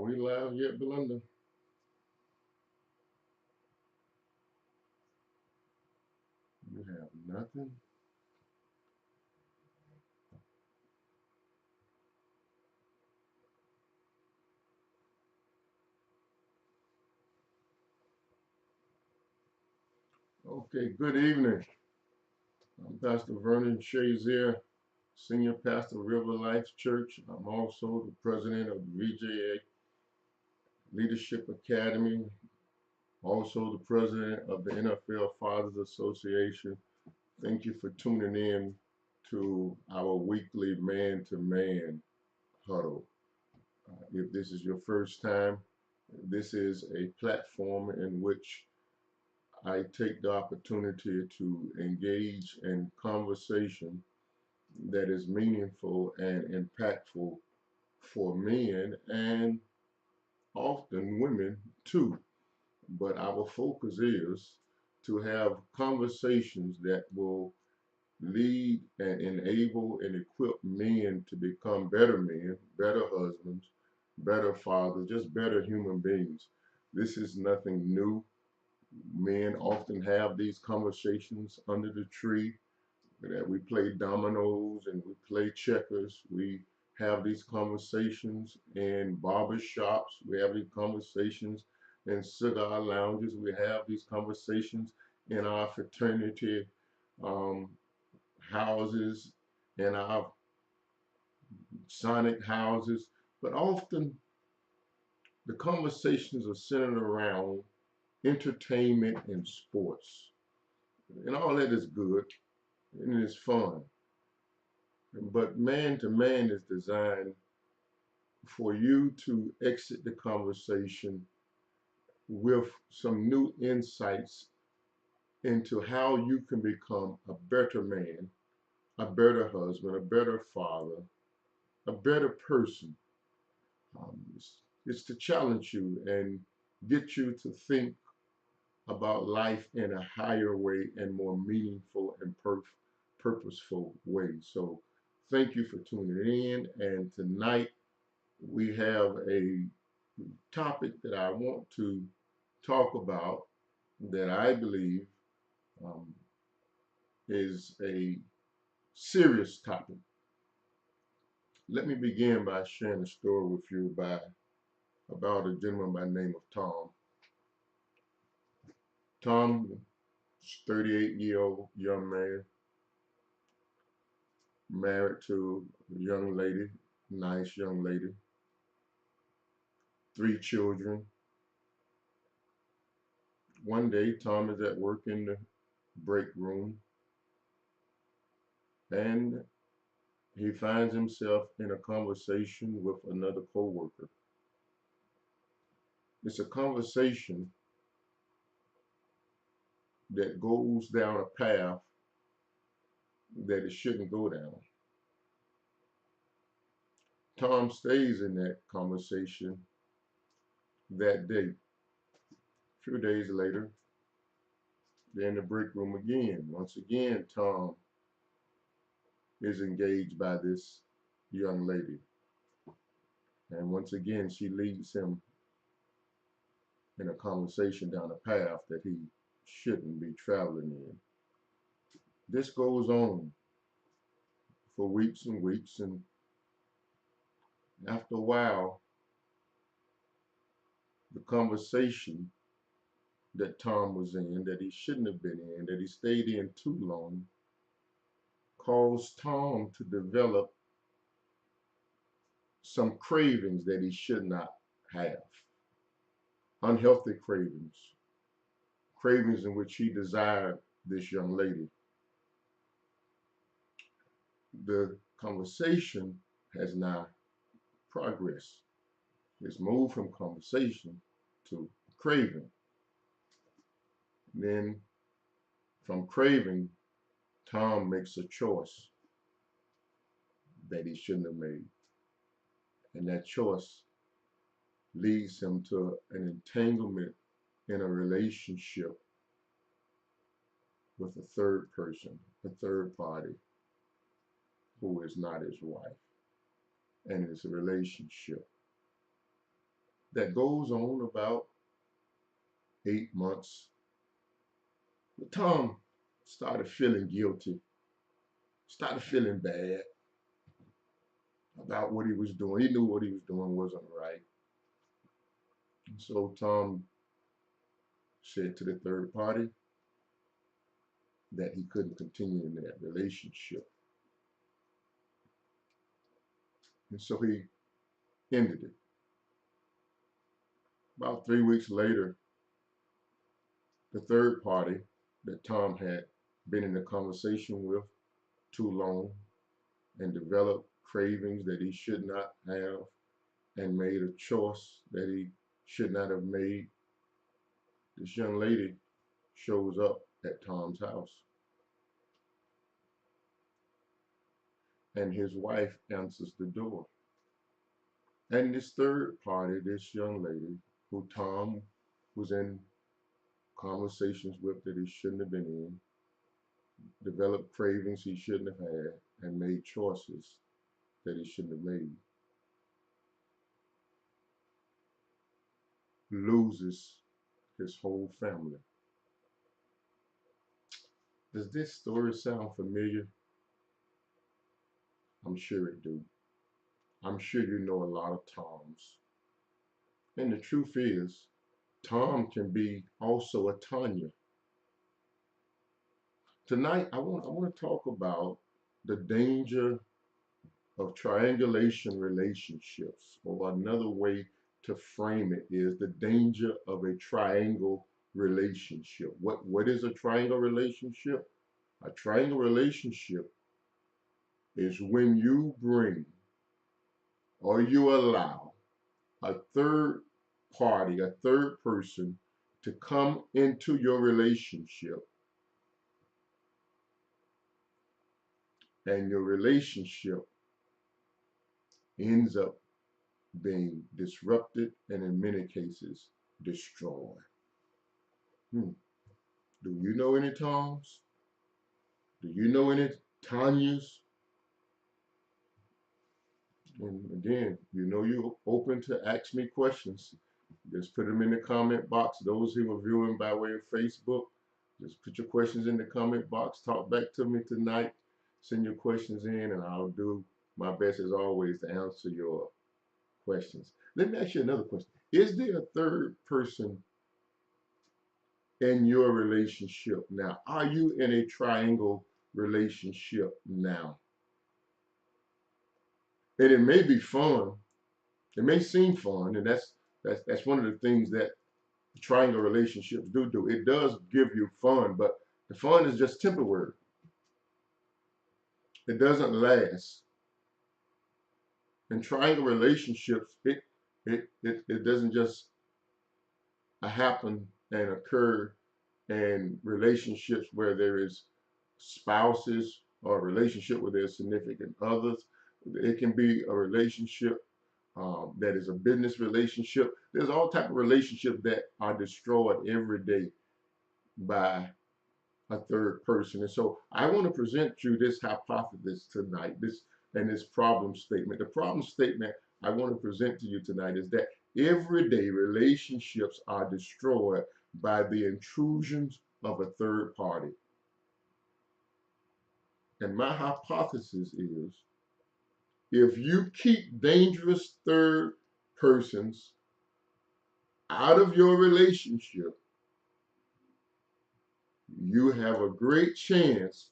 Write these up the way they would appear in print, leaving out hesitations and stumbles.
We live yet, Belinda? You have nothing? Okay, good evening. I'm Pastor Vernon Shazier, Senior Pastor of River Life Church. I'm also the president of the VJA Leadership Academy, also the president of the NFL Fathers Association. Thank you for tuning in to our weekly man-to-man huddle. If this is your first time, this is a platform in which I take the opportunity to engage in conversation that is meaningful and impactful for men and often women too. But our focus is to have conversations that will lead and enable and equip men to become better men, better husbands, better fathers, just better human beings. This is nothing new. Men often have these conversations under the tree, that we play dominoes and we play checkers. We have these conversations in barber shops. We have these conversations in cigar lounges. We have these conversations in our fraternity um, houses, in our sonic houses. But often the conversations are centered around entertainment and sports. And all that is good and it's fun. But man to man is designed for you to exit the conversation with some new insights into how you can become a better man, a better husband, a better father, a better person. It's to challenge you and get you to think about life in a higher way and more meaningful and purposeful way. So thank you for tuning in. And tonight we have a topic that I want to talk about that I believe um, is a serious topic. Let me begin by sharing a story with you about a gentleman by the name of Tom. Tom, 38-year-old young man, married to a young lady, nice young lady, three children. One day, Tom is at work in the break room and he finds himself in a conversation with another coworker. It's a conversation that goes down a path that it shouldn't go down. Tom stays in that conversation that day. A few days later, they're in the break room again. Once again, Tom is engaged by this young lady. And once again, she leads him in a conversation down a path that he shouldn't be traveling in. This goes on for weeks and weeks, and after a while, the conversation that Tom was in, that he shouldn't have been in, that he stayed in too long, caused Tom to develop some cravings that he should not have. Unhealthy cravings, cravings in which he desired this young lady. The conversation has now progressed. It's moved from conversation to craving. Then from craving, Tom makes a choice that he shouldn't have made. And that choice leads him to an entanglement in a relationship with a third person, a third party, who is not his wife. And it's a relationship that goes on about 8 months. But Tom started feeling guilty, started feeling bad about what he was doing. He knew what he was doing wasn't right. And so Tom said to the third party that he couldn't continue in that relationship. And so he ended it. About 3 weeks later, the third party that Tom had been in a conversation with too long and developed cravings that he should not have and made a choice that he should not have made. This young lady shows up at Tom's house, and his wife answers the door. And this third party, this young lady, who Tom was in conversations with that he shouldn't have been in, developed cravings he shouldn't have had, and made choices that he shouldn't have made, loses his whole family. Does this story sound familiar? I'm sure it do. I'm sure you know a lot of Toms. And the truth is, Tom can be also a Tanya. Tonight, I want to talk about the danger of triangulation relationships, or another way to frame it is the danger of a triangle relationship. What is a triangle relationship? A triangle relationship is when you bring or you allow a third party, a third person to come into your relationship, and your relationship ends up being disrupted and in many cases destroyed. Do you know any Toms? Do you know any Tanyas? And again, you know you're open to ask me questions. Just put them in the comment box. Those who are viewing by way of Facebook, just put your questions in the comment box. Talk back to me tonight. Send your questions in, and I'll do my best as always to answer your questions. Let me ask you another question. Is there a third person in your relationship now? Are you in a triangle relationship now? And it may be fun. It may seem fun, and that's one of the things that triangle relationships do. It does give you fun, but the fun is just temporary. It doesn't last. In triangle relationships, it doesn't just happen and occur in relationships where there is spouses or a relationship where there's significant others. It can be a relationship that is a business relationship. There's all type of relationships that are destroyed every day by a third person. And so I want to present you this hypothesis tonight, this problem statement. The problem statement I want to present to you tonight is that everyday relationships are destroyed by the intrusions of a third party. And my hypothesis is, if you keep dangerous third persons out of your relationship, you have a great chance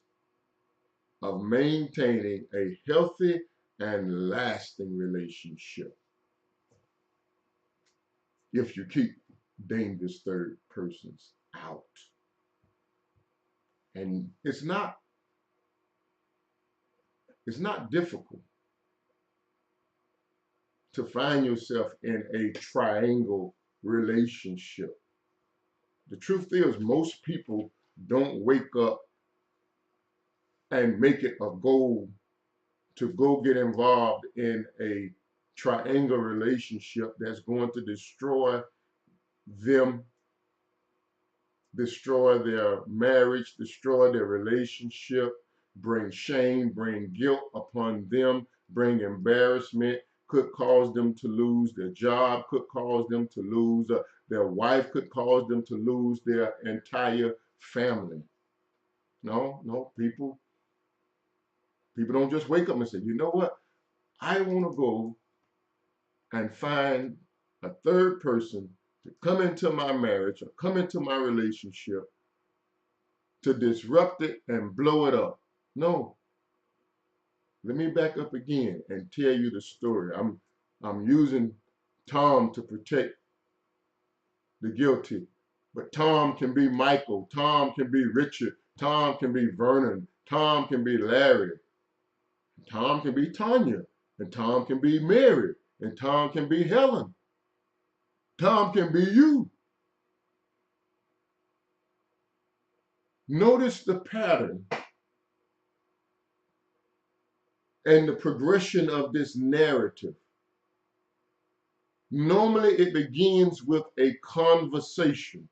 of maintaining a healthy and lasting relationship if you keep dangerous third persons out. And it's not difficult to find yourself in a triangle relationship. The truth is, most people don't wake up and make it a goal to go get involved in a triangle relationship that's going to destroy them, destroy their marriage, destroy their relationship, bring shame, bring guilt upon them, bring embarrassment, could cause them to lose their job, could cause them to lose their wife, could cause them to lose their entire family. No, people don't just wake up and say, you know what? I want to go and find a third person to come into my marriage or come into my relationship to disrupt it and blow it up. No, let me back up again and tell you the story. I'm using Tom to protect the guilty, but Tom can be Michael, Tom can be Richard, Tom can be Vernon, Tom can be Larry, Tom can be Tanya, and Tom can be Mary, and Tom can be Helen. Tom can be you. Notice the pattern and the progression of this narrative. Normally it begins with a conversation,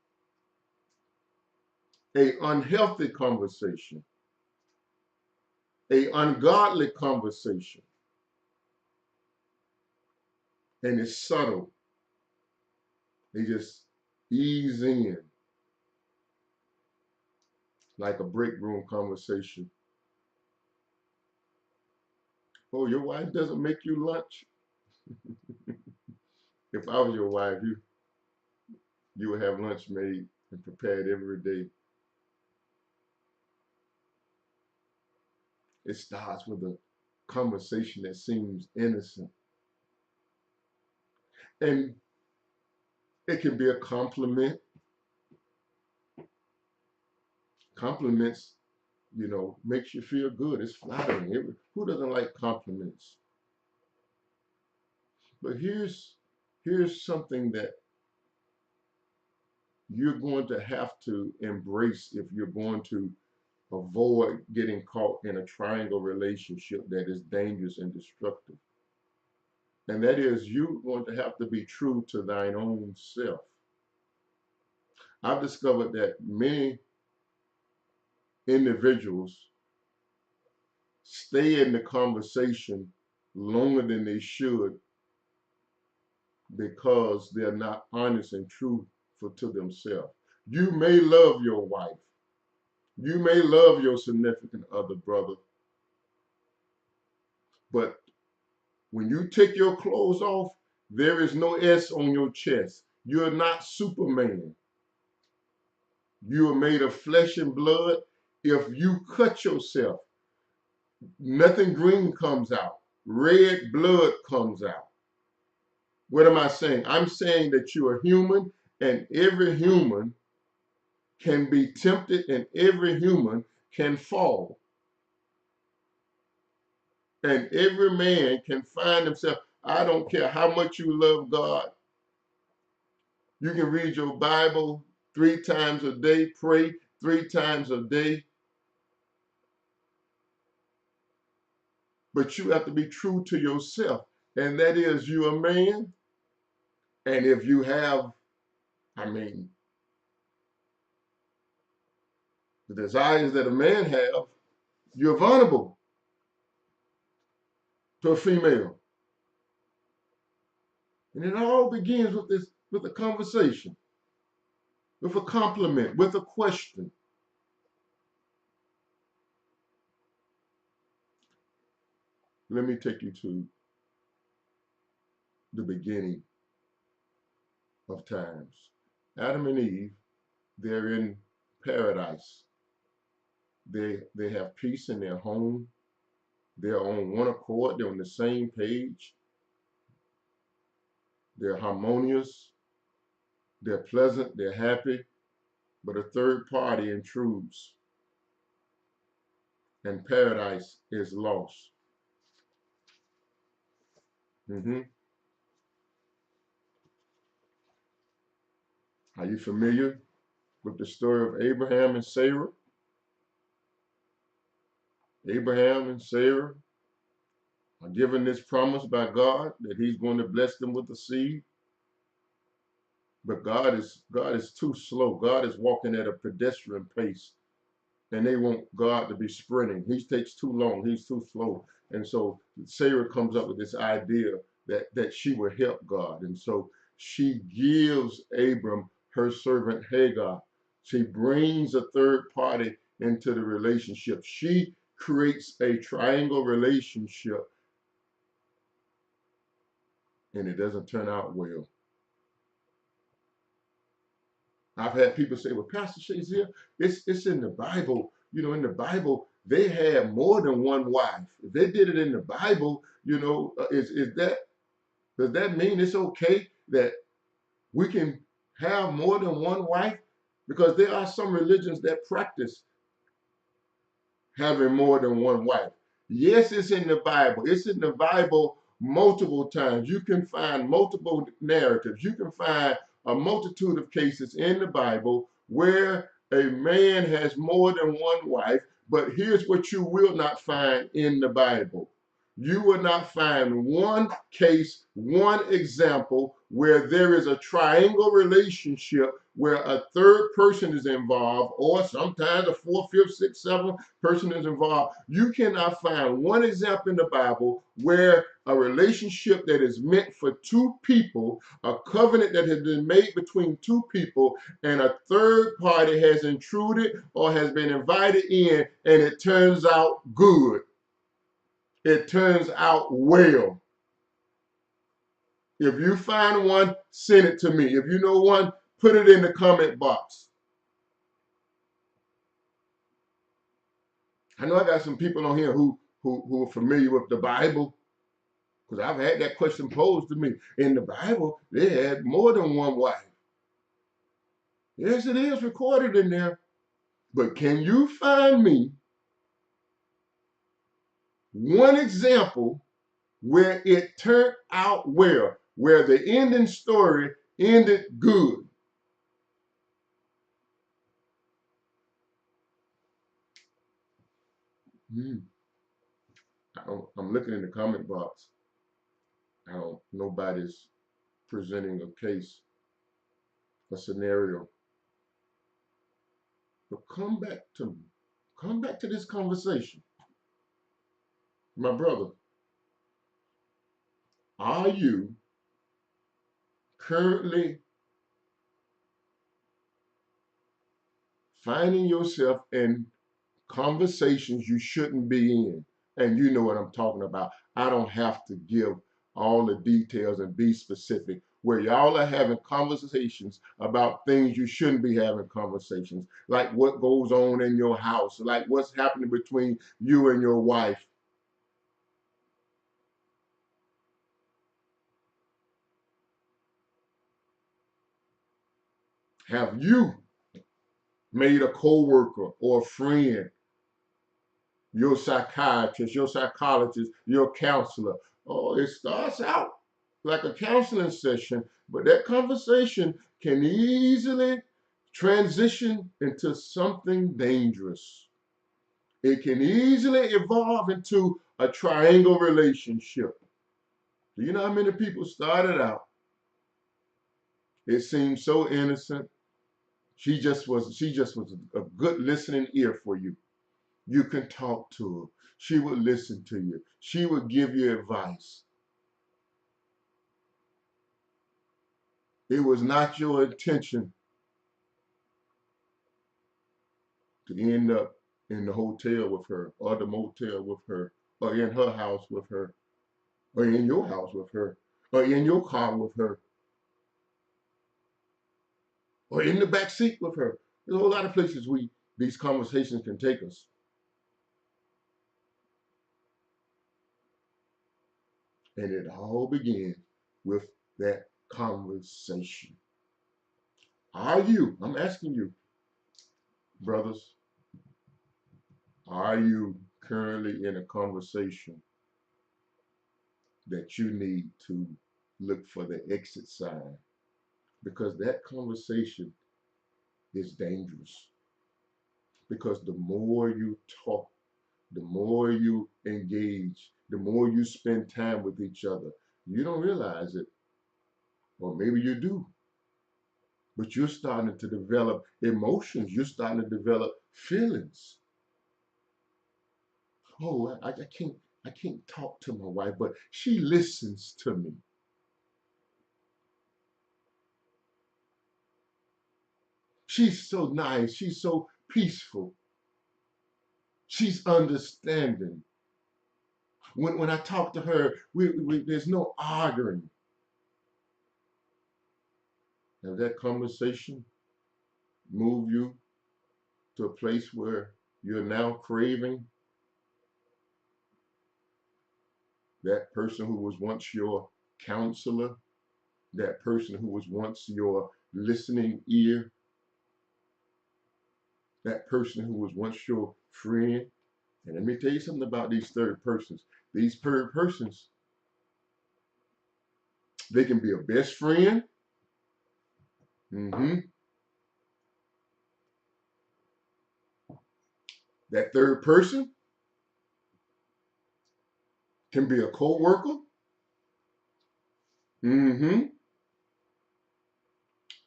a unhealthy conversation, a ungodly conversation, and it's subtle. They just ease in like a break room conversation. Oh, your wife doesn't make you lunch? If I was your wife, you would have lunch made and prepared every day. It starts with a conversation that seems innocent. And it can be a compliment. Compliments, makes you feel good. It's flattering. Who doesn't like compliments? But here's something that you're going to have to embrace if you're going to avoid getting caught in a triangle relationship that is dangerous and destructive. And that is, you're going to have to be true to thine own self. I've discovered that many individuals stay in the conversation longer than they should because they're not honest and truthful to themselves. You may love your wife. You may love your significant other, brother. But when you take your clothes off, there is no S on your chest. You're not Superman. You are made of flesh and blood. If you cut yourself, nothing green comes out. Red blood comes out. What am I saying? I'm saying that you are human, and every human can be tempted, and every human can fall. And every man can find himself. I don't care how much you love God. You can read your Bible 3 times a day, pray 3 times a day. But you have to be true to yourself. And that is, you're a man. And if you have, the desires that a man have, you're vulnerable to a female. And it all begins with a conversation, with a compliment, with a question. Let me take you to the beginning of times. Adam and Eve, they're in paradise. They have peace in their home. They're on one accord. They're on the same page. They're harmonious. They're pleasant. They're happy. But a third party intrudes, and paradise is lost. Mm-hmm. Are you familiar with the story of Abraham and Sarah? Abraham and Sarah are given this promise by God that he's going to bless them with a seed. But God is too slow. God is walking at a pedestrian pace, and they want God to be sprinting. He takes too long. He's too slow. And so Sarah comes up with this idea that she will help God. And so she gives Abram her servant Hagar. She brings a third party into the relationship. She creates a triangle relationship, and it doesn't turn out well. I've had people say, well, Pastor Shazier, it's in the Bible. You know, in the Bible, they had more than one wife. If they did it in the Bible, you know, does that mean it's okay that we can have more than one wife? Because there are some religions that practice having more than one wife. Yes, it's in the Bible. It's in the Bible multiple times. You can find multiple narratives. You can find a multitude of cases in the Bible where a man has more than one wife. But here's what you will not find in the Bible. You will not find one case, one example where there is a triangle relationship where a third person is involved, or sometimes a fourth, fifth, sixth, seventh person is involved. You cannot find one example in the Bible where a relationship that is meant for two people, a covenant that has been made between two people, and a third party has intruded or has been invited in, and it turns out good. It turns out well. If you find one, send it to me. If you know one, put it in the comment box. I know I got some people on here who are familiar with the Bible, because I've had that question posed to me. In the Bible, they had more than one wife. Yes, it is recorded in there. But can you find me one example where it turned out well, where the ending story ended good? I'm looking in the comment box. Nobody's presenting a case, a scenario. But come back to this conversation. My brother, are you currently finding yourself in conversations you shouldn't be in? And you know what I'm talking about. I don't have to give all the details and be specific, where y'all are having conversations about things you shouldn't be having conversations, like what goes on in your house, like what's happening between you and your wife. Have you made a coworker or a friend your psychiatrist, your psychologist, your counselor? Oh, it starts out like a counseling session, but that conversation can easily transition into something dangerous. It can easily evolve into a triangle relationship. Do you know how many people started out? It seemed so innocent. She just was a good listening ear for you. You can talk to her. She would listen to you. She would give you advice. It was not your intention to end up in the hotel with her, or the motel with her, or in her house with her, or in your house with her, or in your car with her, or in the back seat with her. There's a whole lot of places these conversations can take us. And it all begins with that conversation. I'm asking you, brothers, are you currently in a conversation that you need to look for the exit sign? Because that conversation is dangerous. Because the more you talk, the more you engage, the more you spend time with each other, you don't realize it, or maybe you do, but you're starting to develop emotions. You're starting to develop feelings. Oh, I can't. I can't talk to my wife, but she listens to me. She's so nice. She's so peaceful. She's understanding. When I talk to her, there's no arguing. Has that conversation move you to a place where you're now craving that person who was once your counselor, that person who was once your listening ear, that person who was once your friend? And let me tell you something about these third persons. These third persons, they can be a best friend. Mm-hmm. That third person can be a co-worker. Mm-hmm.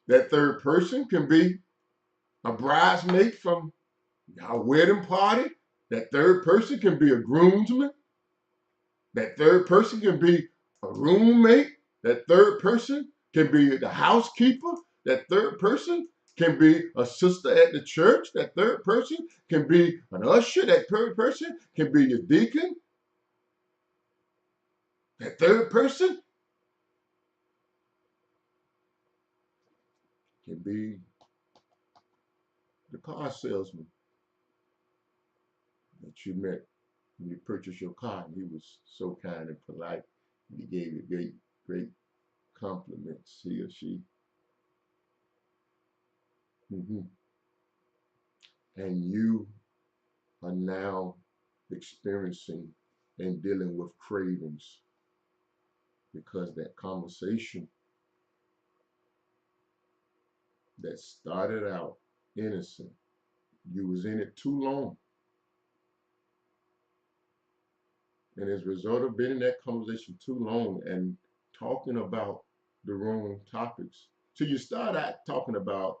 That third person can be a bridesmaid from our wedding party. That third person can be a groomsman. That third person can be a roommate. That third person can be the housekeeper. That third person can be a sister at the church. That third person can be an usher. That third person can be your deacon. That third person can be the car salesman that you met when you purchased your car, and he was so kind and polite. And he gave you great compliments, he or she. Mm-hmm. And you are now experiencing and dealing with cravings because that conversation that started out innocent, you was in it too long. And as a result of being in that conversation too long and talking about the wrong topics, so you start out talking about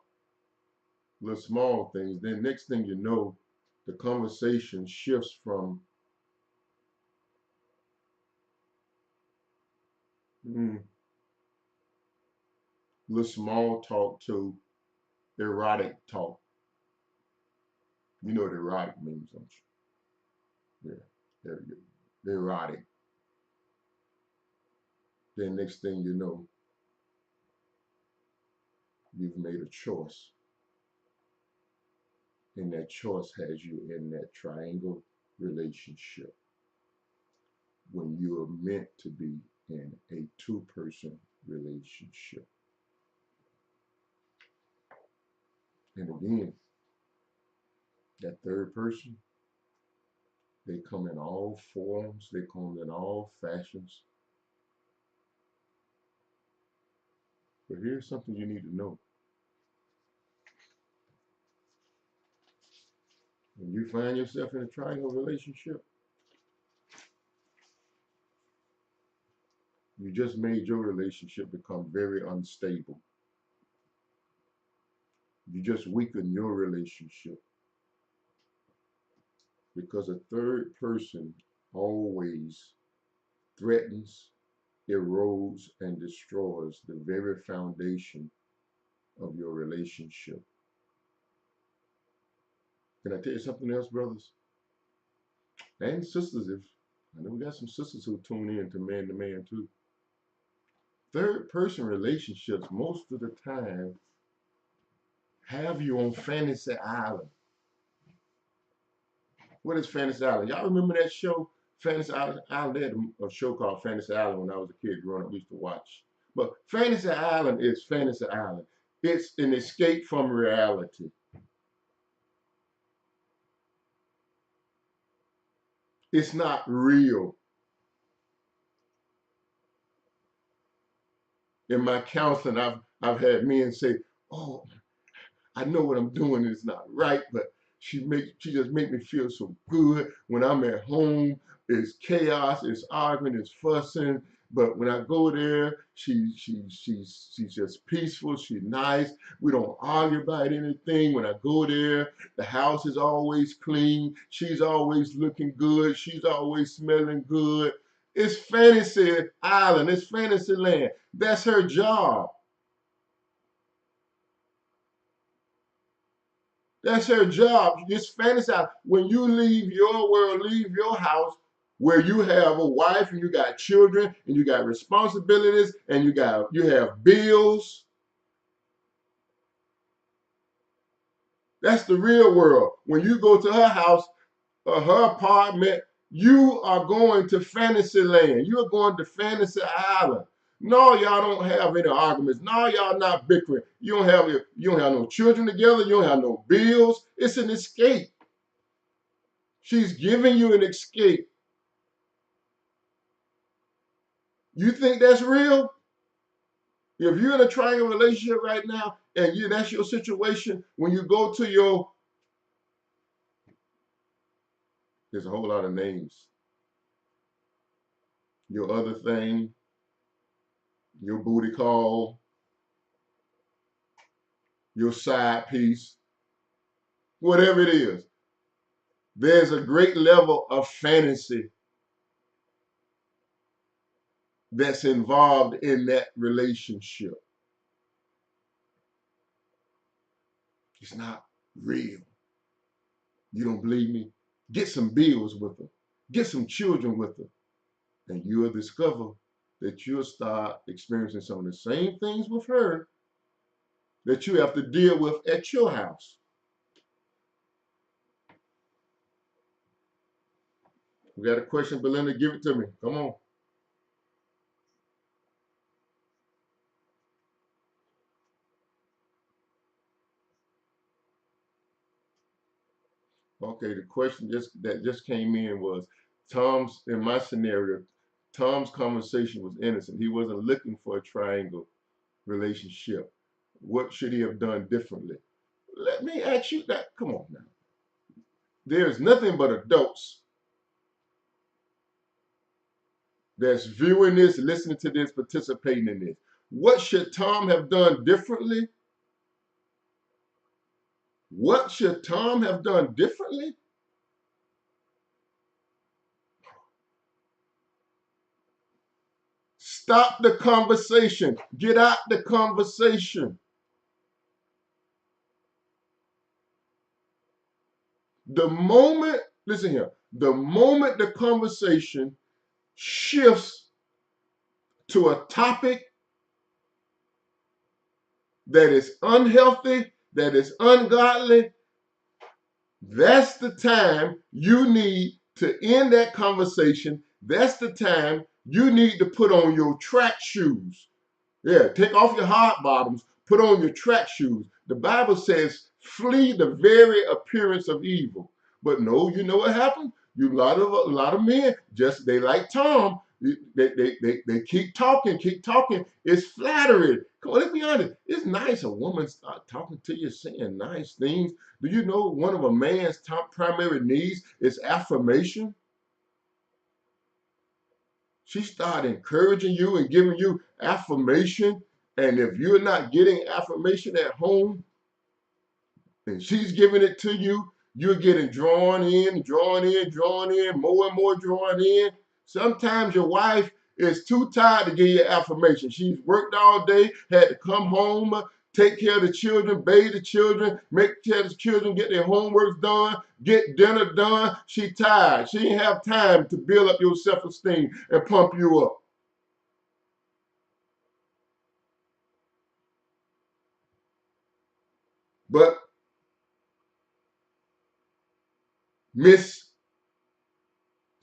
the small things, then next thing you know, the conversation shifts from mm, the small talk to erotic talk. You know what erotic means, don't you? Yeah, there you go. Erotic. Then next thing you know, you've made a choice. And that choice has you in that triangle relationship when you are meant to be in a two-person relationship. And again, that third person, they come in all forms, they come in all fashions. But here's something you need to know. When you find yourself in a triangle relationship, you just made your relationship become very unstable. You just weaken your relationship because a third person always threatens, erodes, and destroys the very foundation of your relationship. Can I tell you something else, brothers and sisters? If I know we got some sisters who tune in to man too. Third person relationships most of the time have you on fantasy island. What is Fantasy Island? Y'all remember that show, Fantasy Island? They had a show called Fantasy Island when I was a kid growing up. We used to watch. But Fantasy Island is Fantasy Island. It's an escape from reality. It's not real. In my counseling, I've had men say, "Oh, I know what I'm doing is not right, but she just make me feel so good when I'm at home. It's chaos, it's arguing, it's fussing. But when I go there, she's just peaceful. She's nice. We don't argue about anything. When I go there, the house is always clean. She's always looking good. She's always smelling good. It's fantasy island. It's fantasy land. That's her job. That's her job. Just fantasize. When you leave your world, leave your house where you have a wife and you got children and you got responsibilities and you have bills. That's the real world. When you go to her house or her apartment, you are going to fantasy land. You are going to fantasy island. No, y'all don't have any arguments. No, y'all not bickering. You don't have no children together. You don't have no bills. It's an escape. She's giving you an escape. You think that's real? If you're in a triangle relationship right now and that's your situation, when you go to there's a whole lot of names. Your other thing, your booty call, your side piece, whatever it is, there's a great level of fantasy that's involved in that relationship. It's not real. You don't believe me? Get some bills with her. Get some children with her. And you'll discover that you'll start experiencing some of the same things with her that you have to deal with at your house. We got a question, Belinda, give it to me. Come on. Okay, the question that just came in was in my scenario, Tom's conversation was innocent. He wasn't looking for a triangle relationship. What should he have done differently? Let me ask you that. Come on now. There's nothing but adults that's viewing this, listening to this, participating in this. What should Tom have done differently? What should Tom have done differently? Stop the conversation. Get out the conversation. The moment, listen here, the moment the conversation shifts to a topic that is unhealthy, that is ungodly, that's the time you need to end that conversation. That's the time you need to put on your track shoes. Yeah, take off your hard bottoms, put on your track shoes. The Bible says, flee the very appearance of evil. But no, you know what happened? A lot of men just they like Tom. They keep talking, keep talking. It's flattery. Come on, let's be honest. It's nice a woman start talking to you, saying nice things. Do you know one of a man's top primary needs is affirmation? She started encouraging you and giving you affirmation. And if you're not getting affirmation at home and she's giving it to you, you're getting drawn in, drawn in, drawn in, more and more drawn in. Sometimes your wife is too tired to give you affirmation. She's worked all day, had to come home, take care of the children, bathe the children, make sure the children get their homework done, get dinner done. She tired. She didn't have time to build up your self-esteem and pump you up. But Miss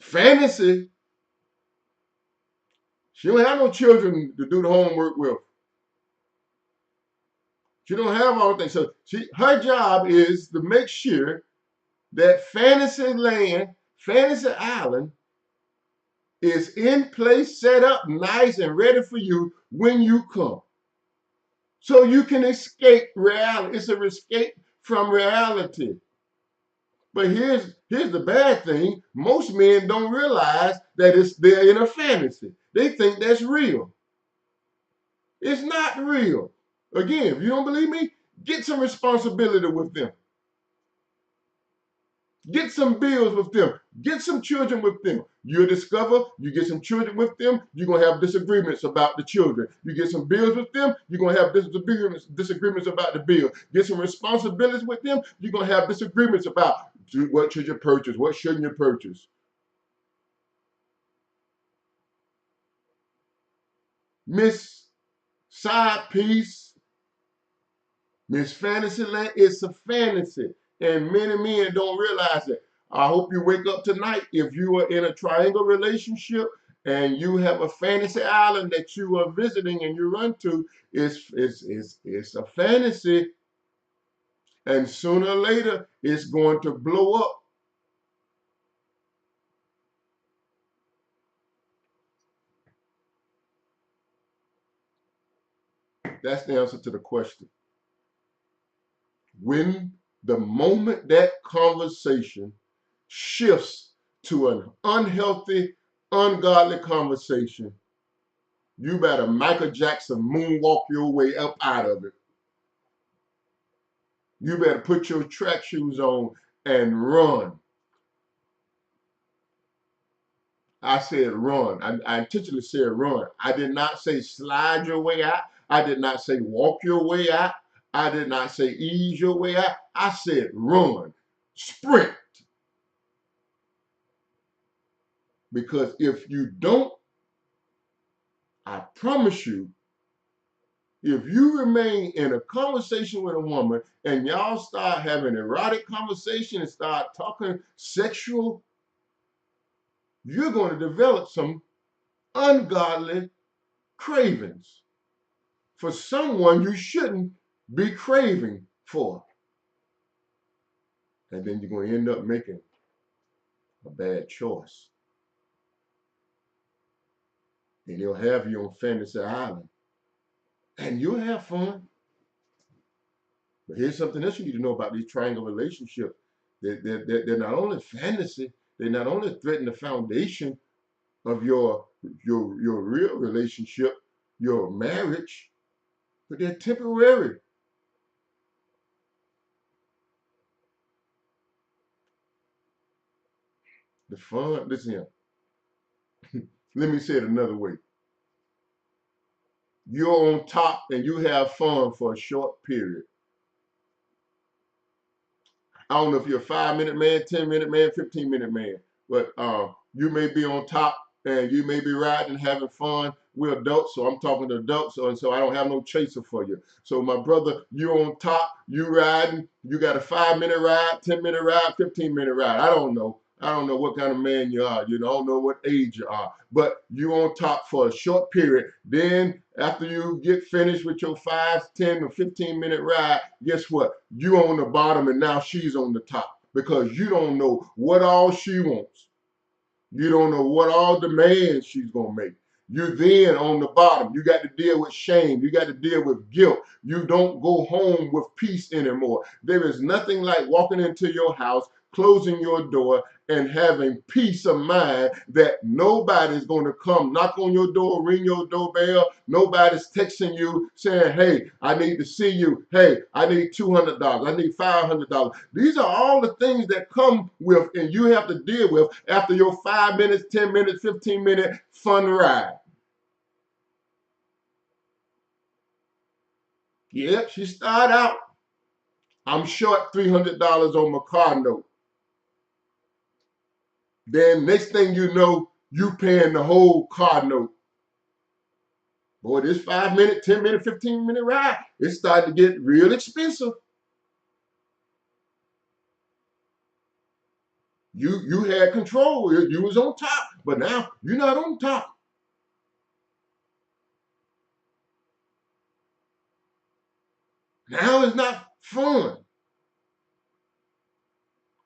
Fantasy, she don't have no children to do the homework with. She don't have all the things. So her job is to make sure that Fantasy Land, Fantasy Island, is in place, set up nice and ready for you when you come. So you can escape reality. It's an escape from reality. But here's the bad thing. Most men don't realize that they're in a fantasy. They think that's real. It's not real. Again, if you don't believe me, get some responsibility with them. Get some bills with them. Get some children with them. You'll discover you get some children with them, you're going to have disagreements about the children. You get some bills with them, you're going to have disagreements about the bill. Get some responsibilities with them, you're going to have disagreements about what should you purchase, what shouldn't you purchase. Miss Side Piece, Miss Fantasyland, it's a fantasy. And many men don't realize it. I hope you wake up tonight if you are in a triangle relationship and you have a fantasy island that you are visiting and you run to. It's a fantasy. And sooner or later, it's going to blow up. That's the answer to the question. When the moment that conversation shifts to an unhealthy, ungodly conversation, you better Michael Jackson moonwalk your way up out of it. You better put your track shoes on and run. I said run. I intentionally said run. I did not say slide your way out. I did not say walk your way out. I did not say ease your way out. I said run. Sprint. Because if you don't, I promise you, if you remain in a conversation with a woman and y'all start having erotic conversation and start talking sexual, you're going to develop some ungodly cravings for someone you shouldn't be craving for. And then you're going to end up making a bad choice. And he'll have you on Fantasy Island. And you'll have fun. But here's something else you need to know about these triangle relationships. They're not only fantasy, they not only threaten the foundation of your real relationship, your marriage, but they're temporary. The fun, listen here. Let me say it another way. You're on top and you have fun for a short period. I don't know if you're a 5-minute man, 10-minute man, 15-minute man, but you may be on top and you may be riding and having fun. We're adults, so I'm talking to adults, so I don't have no chaser for you. So my brother, you're on top, you riding, you got a 5-minute ride, 10-minute ride, 15-minute ride. I don't know. I don't know what kind of man you are. You know, I don't know what age you are. But you on top for a short period. Then after you get finished with your 5, 10, or 15-minute ride, guess what? You on the bottom and now she's on the top because you don't know what all she wants. You don't know what all demands she's going to make. You then on the bottom, you got to deal with shame. You got to deal with guilt. You don't go home with peace anymore. There is nothing like walking into your house, closing your door, and having peace of mind that nobody's going to come knock on your door, ring your doorbell. Nobody's texting you saying, hey, I need to see you. Hey, I need $200. I need $500. These are all the things that come with and you have to deal with after your 5 minutes, 10 minutes, 15-minute fun ride. Yep, she started out, I'm short $300 on my car note. Then next thing you know, you paying the whole car note. Boy, this 5-minute, 10-minute, 15-minute ride, it's starting to get real expensive. You had control, you was on top, but now you're not on top. Now it's not fun.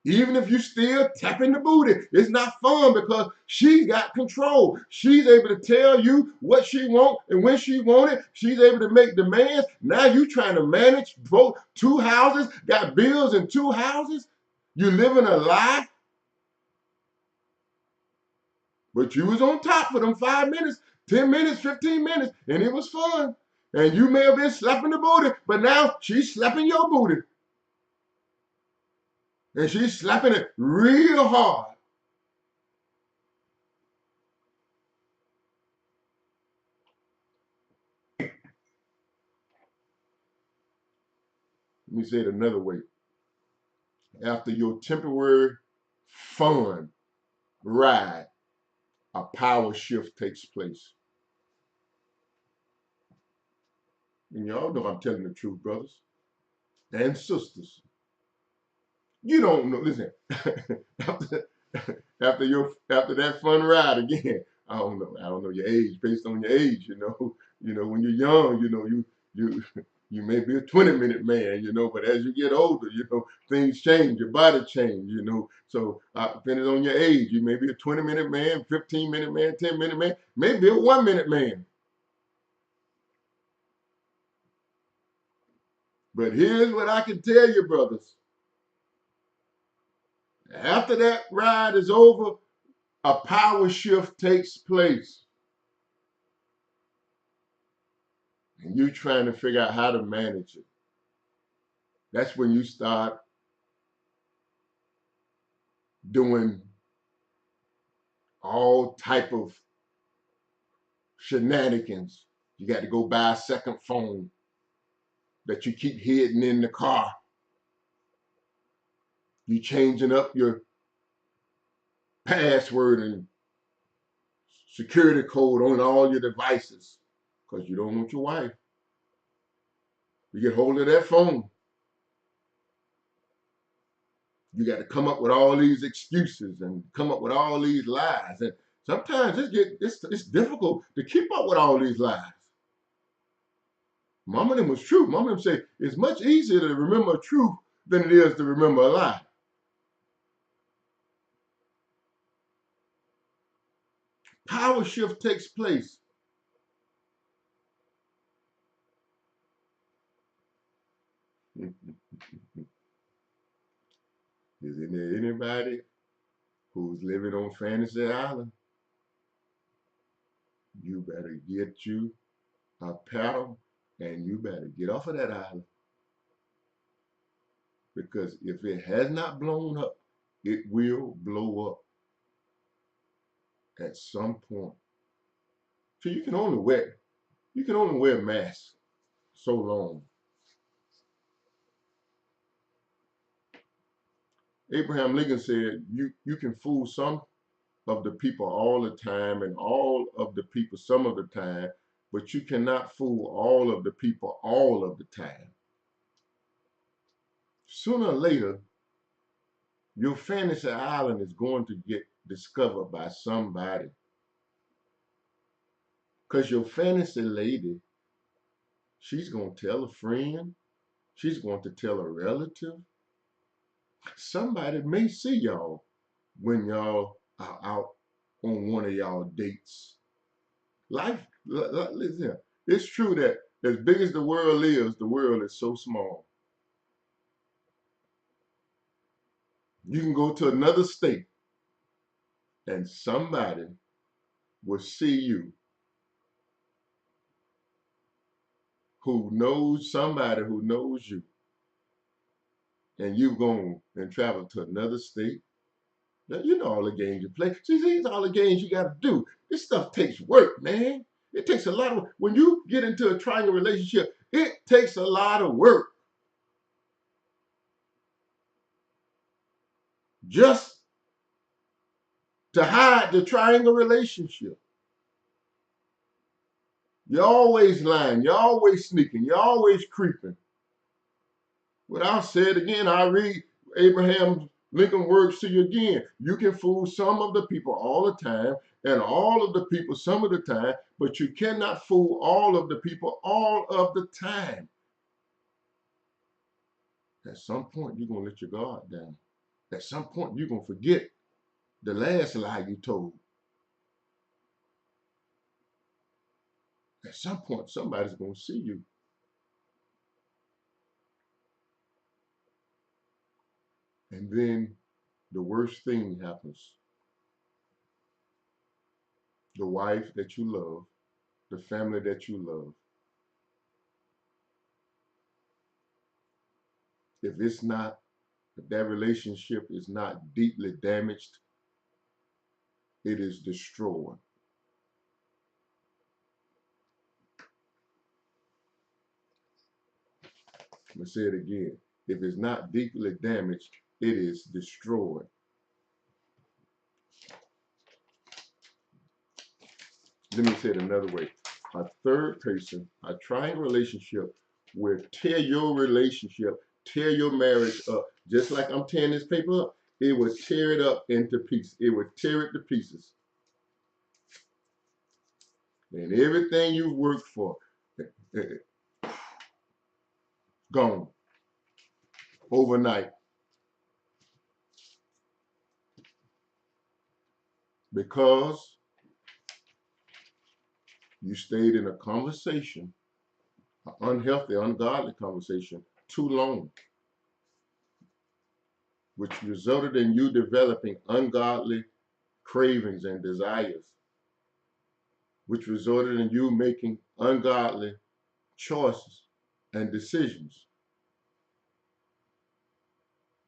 Even if you still tapping the booty, it's not fun because she got control. She's able to tell you what she wants and when she wants it. She's able to make demands. Now you trying to manage both 2 houses, got bills in 2 houses. You living a lie, but you was on top for them 5 minutes, 10 minutes, 15 minutes, and it was fun. And you may have been slapping the booty, but now she's slapping your booty. And she's slapping it real hard. Let me say it another way. After your temporary fun ride, a power shift takes place. And y'all know I'm telling the truth, brothers and sisters. You don't know. Listen, after, after that fun ride again, I don't know. I don't know your age. Based on your age, when you're young, you you may be a 20-minute man, but as you get older, things change. Your body change. So depending on your age, you may be a 20-minute man, 15-minute man, 10-minute man, maybe a 1-minute man. But here's what I can tell you, brothers. After that ride is over, a power shift takes place. And you're trying to figure out how to manage it. That's when you start doing all type of shenanigans. You got to go buy a second phone that you keep hiding in the car. You changing up your password and security code on all your devices because you don't want your wife. You get hold of that phone. You got to come up with all these excuses and come up with all these lies. And sometimes it's difficult to keep up with all these lies. Mama them was true. Mama them say it's much easier to remember a truth than it is to remember a lie. Power shift takes place. Is there anybody who's living on Fantasy Island? You better get you a paddle and you better get off of that island. Because if it has not blown up, it will blow up at some point. So you can only wear a mask so long. Abraham Lincoln said, you can fool some of the people all the time and all of the people some of the time, but you cannot fool all of the people all of the time. Sooner or later, your fantasy island is going to get discovered by somebody. Because your fantasy lady, she's going to tell a friend, she's going to tell a relative. Somebody may see y'all when y'all are out on one of y'all dates. Listen, it's true that as big as the world is so small. You can go to another state and somebody will see you who knows somebody who knows you. And you've gone and traveled to another state. Now, you know all the games you play. See, these are all the games you got to do. This stuff takes work, man. It takes a lot of work. When you get into a triangle relationship, it takes a lot of work. Just to hide the triangle relationship. You're always lying. You're always sneaking. You're always creeping. But I'll say it again. I read Abraham Lincoln words to you again. You can fool some of the people all the time and all of the people some of the time, but you cannot fool all of the people all of the time. At some point, you're going to let your guard down. At some point, you're going to forget the last lie you told. At some point, somebody's going to see you. And then the worst thing happens. The wife that you love, the family that you love, if that relationship is not deeply damaged, it is destroyed. I'm going to say it again. If it's not deeply damaged, it is destroyed. Let me say it another way. A third person, a triangle relationship, will tear your relationship, tear your marriage up. Just like I'm tearing this paper up, it will tear it up into pieces. It will tear it to pieces. And everything you've worked for, gone overnight. Because you stayed in a conversation, an unhealthy, ungodly conversation, too long, which resulted in you developing ungodly cravings and desires, which resulted in you making ungodly choices and decisions.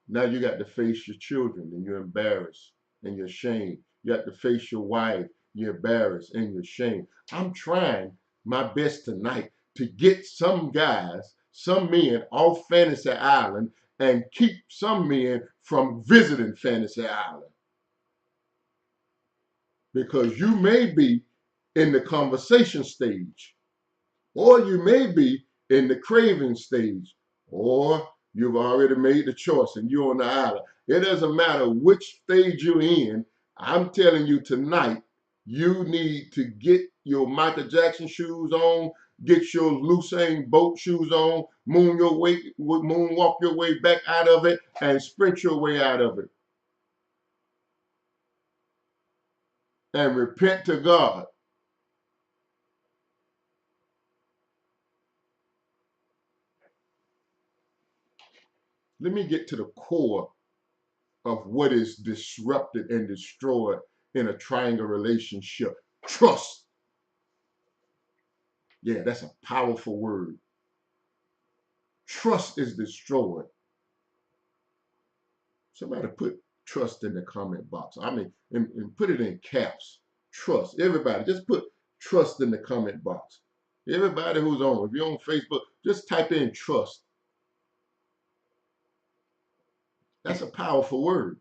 Now you got to face your children and you're embarrassed and you're ashamed. You got to face your wife, you're embarrassed and you're ashamed. I'm trying my best tonight to get some guys, some men off Fantasy Island and keep some men from visiting Fantasy Island. Because you may be in the conversation stage, or you may be in the craving stage, or you've already made the choice and you're on the island. It doesn't matter which stage you're in. I'm telling you tonight, you need to get your Michael Jackson shoes on, get your Usain Bolt shoes on, moonwalk your way back out of it, and sprint your way out of it. And repent to God. Let me get to the core of what is disrupted and destroyed in a triangle relationship. Trust. Yeah, that's a powerful word. Trust is destroyed. Somebody put trust in the comment box. I mean, and put it in caps. Trust. Everybody, just put trust in the comment box. Everybody who's on, if you're on Facebook, just type in trust. That's a powerful word.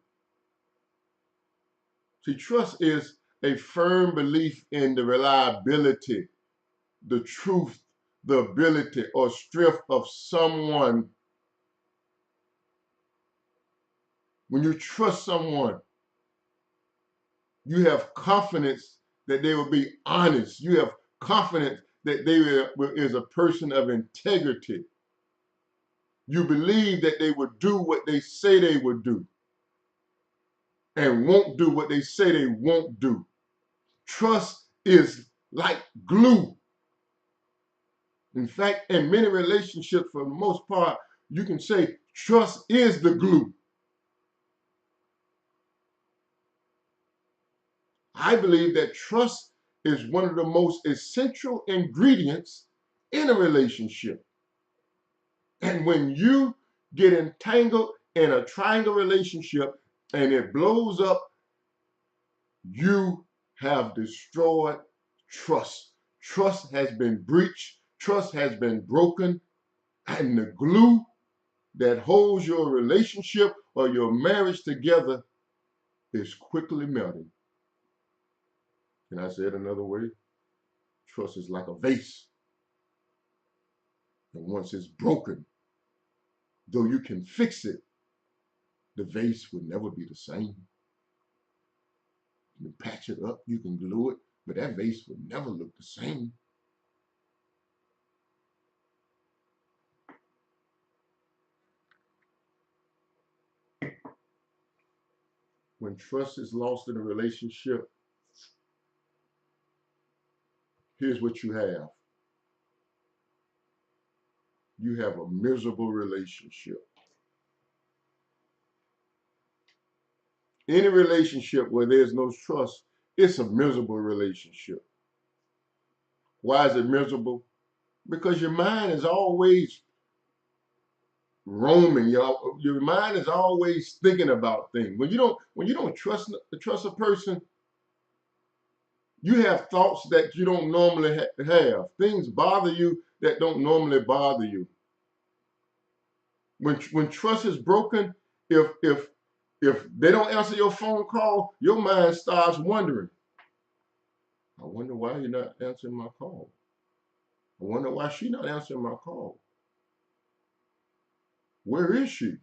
See, trust is a firm belief in the reliability, the truth, the ability or strength of someone. When you trust someone, you have confidence that they will be honest. You have confidence that they is a person of integrity. You believe that they would do what they say they would do and won't do what they say they won't do. Trust is like glue. In fact, in many relationships, for the most part, you can say trust is the glue. I believe that trust is one of the most essential ingredients in a relationship. And when you get entangled in a triangle relationship and it blows up, you have destroyed trust. Trust has been breached, trust has been broken, and the glue that holds your relationship or your marriage together is quickly melting. Can I say it another way? Trust is like a vase. And once it's broken, though you can fix it, the vase will never be the same. You can patch it up, you can glue it, but that vase will never look the same. When trust is lost in a relationship, here's what you have. You have a miserable relationship. Any relationship where there's no trust, it's a miserable relationship. Why is it miserable? Because your mind is always roaming. Your mind is always thinking about things. When you don't trust a person, you have thoughts that you don't normally have. Things bother you that don't normally bother you. When trust is broken, if they don't answer your phone call, your mind starts wondering. I wonder why you're not answering my call. I wonder why she's not answering my call. Where is she?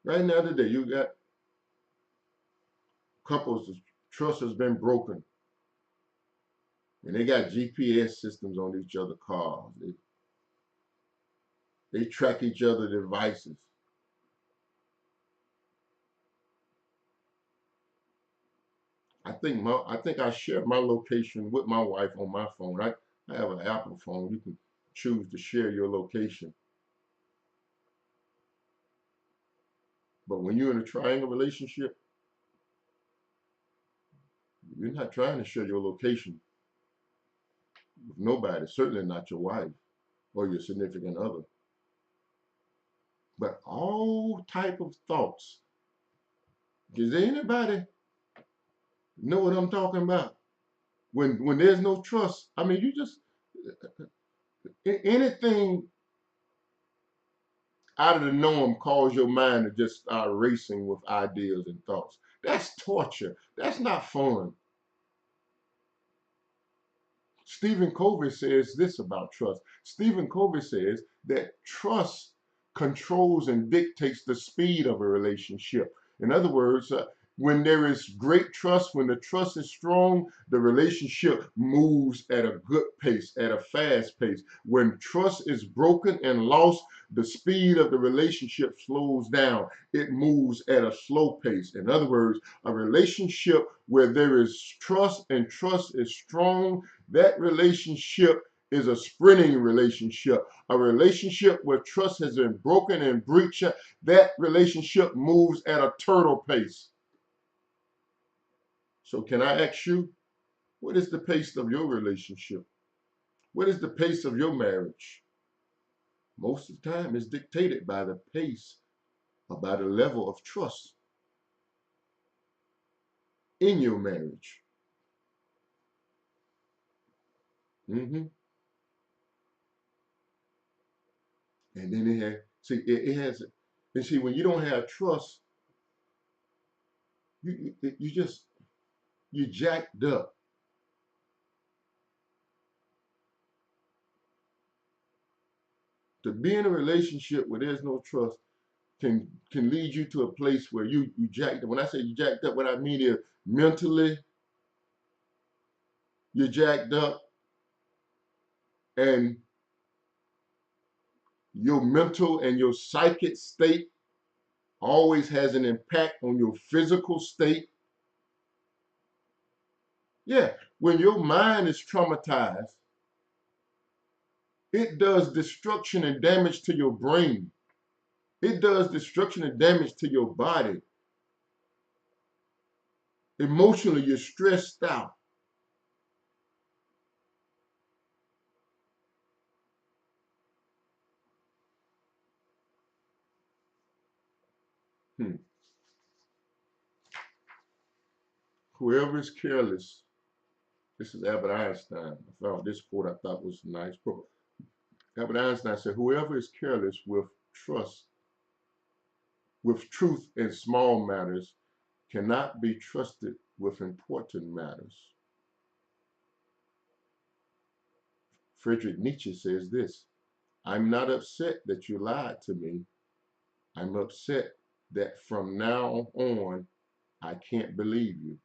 Right now today, you got couples, trust has been broken. And they got GPS systems on each other's cars. They track each other's devices. I think I share my location with my wife on my phone. I have an Apple phone. You can choose to share your location. But when you're in a triangle relationship, you're not trying to share your location with nobody, certainly not your wife or your significant other. But all type of thoughts. Does anybody know what I'm talking about? When there's no trust, I mean, you just anything out of the norm cause your mind to just start racing with ideas and thoughts. That's torture. That's not fun. Stephen Covey says this about trust. Stephen Covey says that trust controls and dictates the speed of a relationship. In other words, when there is great trust, when the trust is strong, the relationship moves at a good pace, at a fast pace. When trust is broken and lost, the speed of the relationship slows down. It moves at a slow pace. In other words, a relationship where there is trust and trust is strong, that relationship is a sprinting relationship. A relationship where trust has been broken and breached, that relationship moves at a turtle pace. So can I ask you, what is the pace of your relationship? What is the pace of your marriage? Most of the time it's dictated by the pace or by the level of trust in your marriage. hmm And then it has, and see, when you don't have trust, you just, you jacked up. To be in a relationship where there's no trust can lead you to a place where you jacked up. When I say you jacked up, what I mean is mentally you're jacked up, and your mental and your psychic state always has an impact on your physical state. Yeah, when your mind is traumatized, it does destruction and damage to your brain. It does destruction and damage to your body. Emotionally, you're stressed out. Hmm. Whoever is careless, this is Albert Einstein. I found this quote I thought was a nice quote. Albert Einstein said, whoever is careless with truth in small matters cannot be trusted with important matters. Friedrich Nietzsche says this, I'm not upset that you lied to me. I'm upset that from now on, I can't believe you.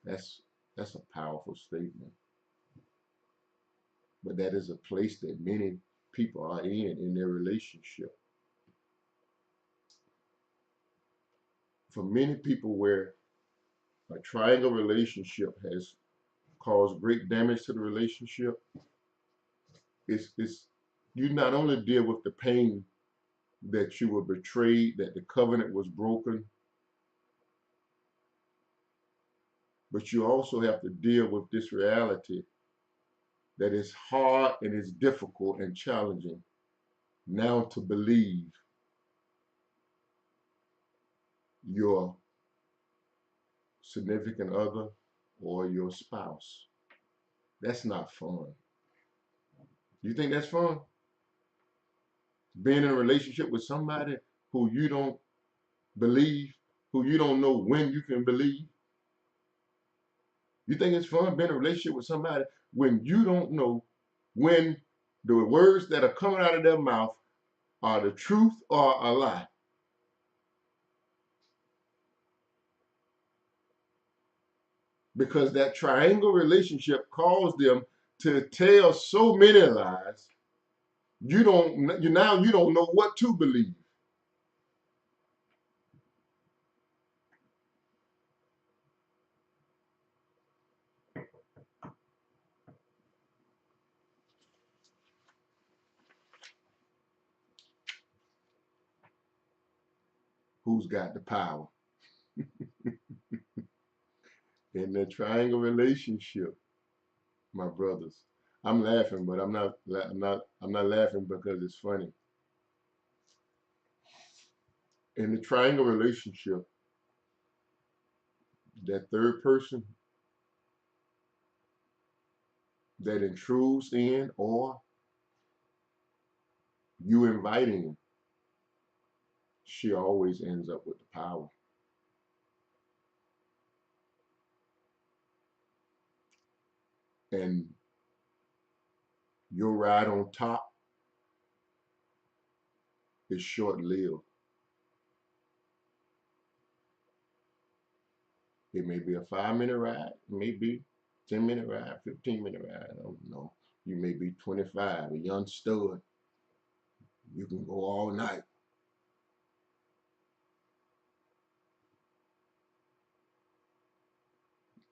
That's that's a powerful statement. But that is a place that many people are in their relationship. For many people where a triangle relationship has caused great damage to the relationship, it's you not only deal with the pain that you were betrayed, that the covenant was broken, but you also have to deal with this reality that it's hard and it's difficult and challenging now to believe your significant other or your spouse. That's not fun. You think that's fun? Being in a relationship with somebody who you don't believe, who you don't know when you can believe? You think it's fun being in a relationship with somebody when you don't know when the words that are coming out of their mouth are the truth or a lie? Because that triangle relationship caused them to tell so many lies. You don't know what to believe. Who's got the power in the triangle relationship, my brothers? I'm laughing, but I'm not laughing because it's funny. In the triangle relationship, that third person that intrudes in or you inviting him, she always ends up with the power. And your ride on top is short-lived. It may be a 5-minute ride, it may be 10-minute ride, 15-minute ride, I don't know. You may be 25, a young stud. You can go all night.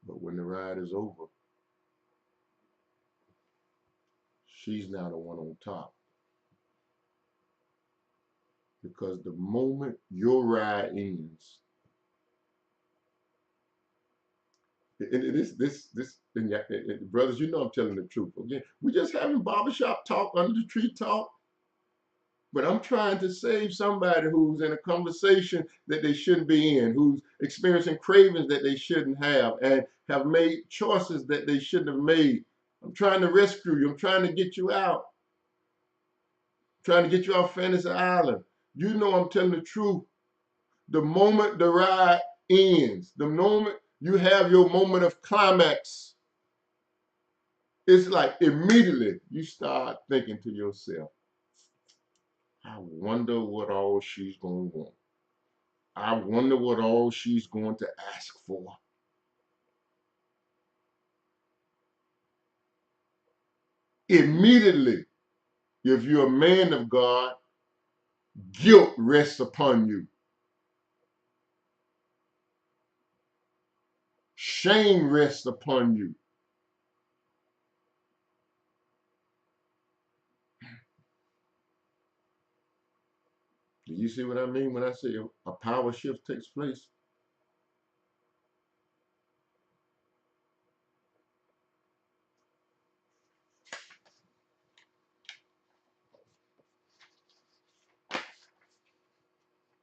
But when the ride is over, she's now the one on top. Because the moment your ride ends, and brothers, you know I'm telling the truth. Again, we're just having barbershop talk, under the tree talk. But I'm trying to save somebody who's in a conversation that they shouldn't be in, who's experiencing cravings that they shouldn't have, and have made choices that they shouldn't have made. I'm trying to rescue you. I'm trying to get you out. I'm trying to get you off Fantasy Island. You know I'm telling the truth. The moment the ride ends, the moment you have your moment of climax, it's like immediately you start thinking to yourself, I wonder what all she's going to want. I wonder what all she's going to ask for. Immediately, if you're a man of God, guilt rests upon you. Shame rests upon you. Do you see what I mean when I say a power shift takes place?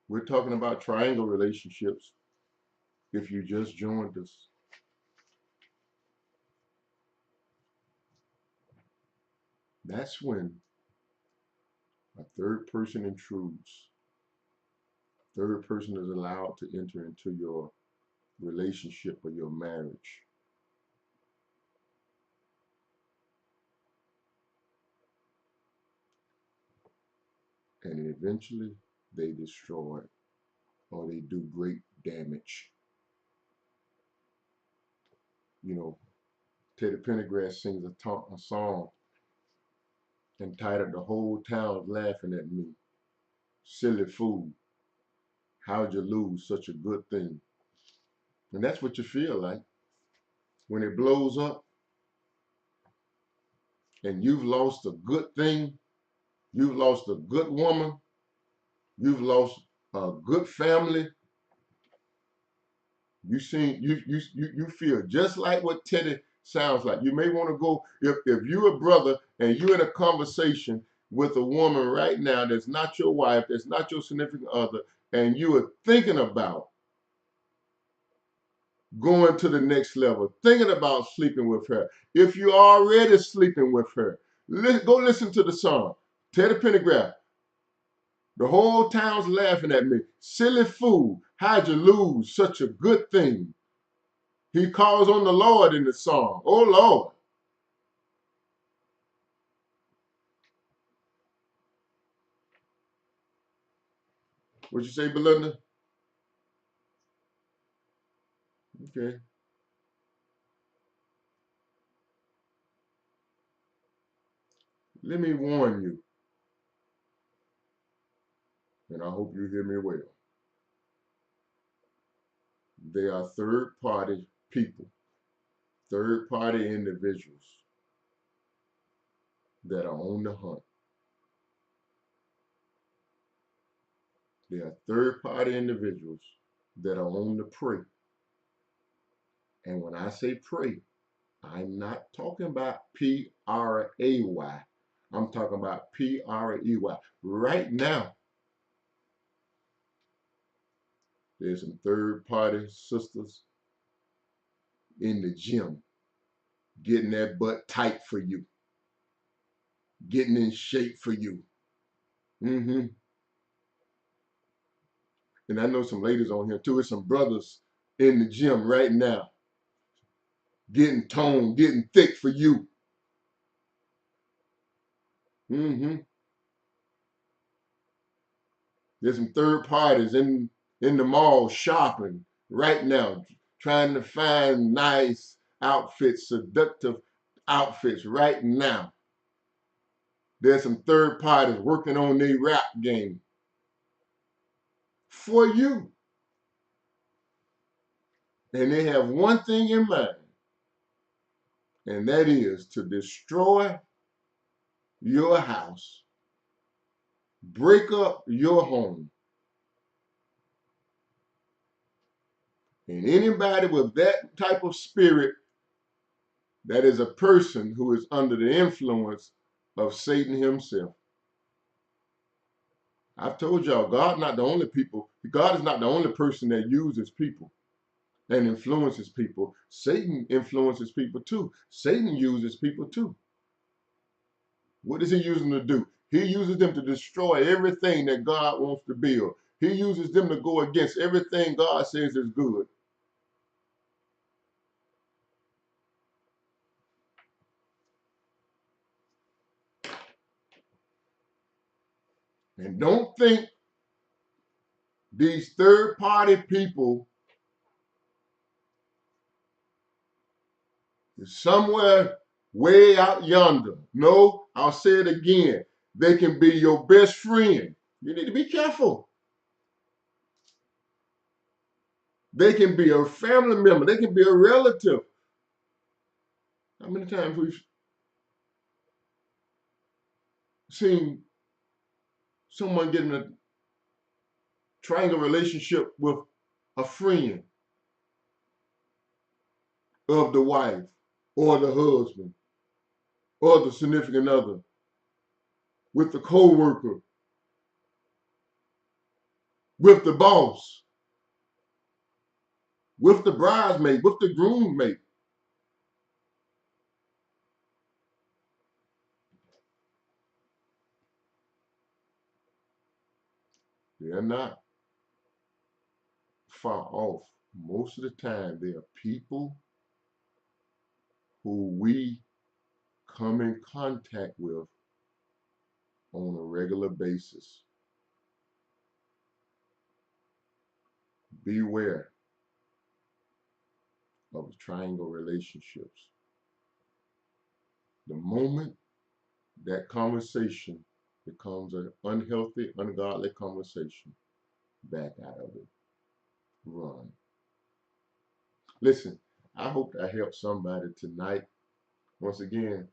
We're talking about triangle relationships. If you just joined us, that's when a third person intrudes. A third person is allowed to enter into your relationship or your marriage. And eventually they destroy it or they do great damage. You know, Teddy Pendergrass sings a song entitled "The Whole Town's Laughing at Me." Silly fool, how'd you lose such a good thing? And that's what you feel like when it blows up and you've lost a good thing, you've lost a good woman, You've lost a good family. You feel just like what Teddy sounds like. You may want to go, if you're a brother and you're in a conversation with a woman right now that's not your wife, that's not your significant other, and you are thinking about going to the next level, thinking about sleeping with her. If you're already sleeping with her, go listen to the song. Teddy Pendergrass. The whole town's laughing at me. Silly fool, how'd you lose such a good thing? He calls on the Lord in the song. Oh, Lord. What you say, Belinda? Okay. Let me warn you, and I hope you hear me well. They are third-party people, third-party individuals that are on the hunt. They are third-party individuals that are on the prey. And when I say prey, I'm not talking about P-R-A-Y. I'm talking about P-R-E-Y. Right now, there's some third-party sisters in the gym getting that butt tight for you, getting in shape for you. And I know some ladies on here too. There's some brothers in the gym right now getting toned, getting thick for you. There's some third parties in the mall shopping right now, trying to find nice outfits, seductive outfits right now. There's some third parties working on their rap game for you. And they have one thing in mind, and that is to destroy your house, break up your home. And anybody with that type of spirit, that is a person who is under the influence of Satan himself. I've told y'all, God is not the only person that uses people and influences people. Satan influences people too. Satan uses people too. What does he use them to do? He uses them to destroy everything that God wants to build. He uses them to go against everything God says is good. And don't think these third-party people is somewhere way out yonder. No, I'll say it again. They can be your best friend. You need to be careful. They can be a family member. They can be a relative. How many times we've seen someone get in a triangle relationship with a friend of the wife or the husband or the significant other, with the co-worker, with the boss, with the bridesmaid, with the groomsmaid. They're not far off. Most of the time, they are people who we come in contact with on a regular basis. Beware of triangle relationships. The moment that conversation becomes an unhealthy, ungodly conversation, back out of it. Run. Listen, I hope I helped somebody tonight. Once again,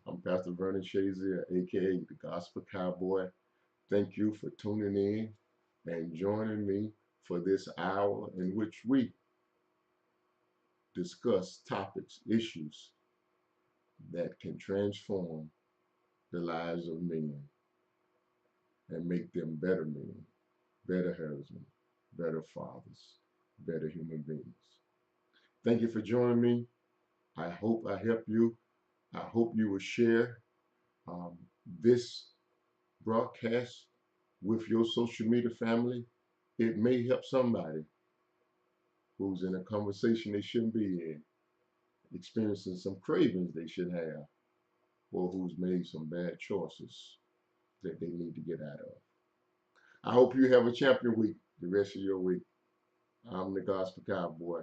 I'm Pastor Vernon Shazier, aka the Gospel Cowboy. Thank you for tuning in. and joining me for this hour in which we discuss topics, issues that can transform the lives of men and make them better men, better husbands, better fathers, better human beings. Thank you for joining me. I hope I help you. I hope you will share um, this broadcast with your social media family. It may help somebody who's in a conversation they shouldn't be in, experiencing some cravings they should have, or who's made some bad choices that they need to get out of. I hope you have a champion week, the rest of your week. I'm the Gospel Cowboy.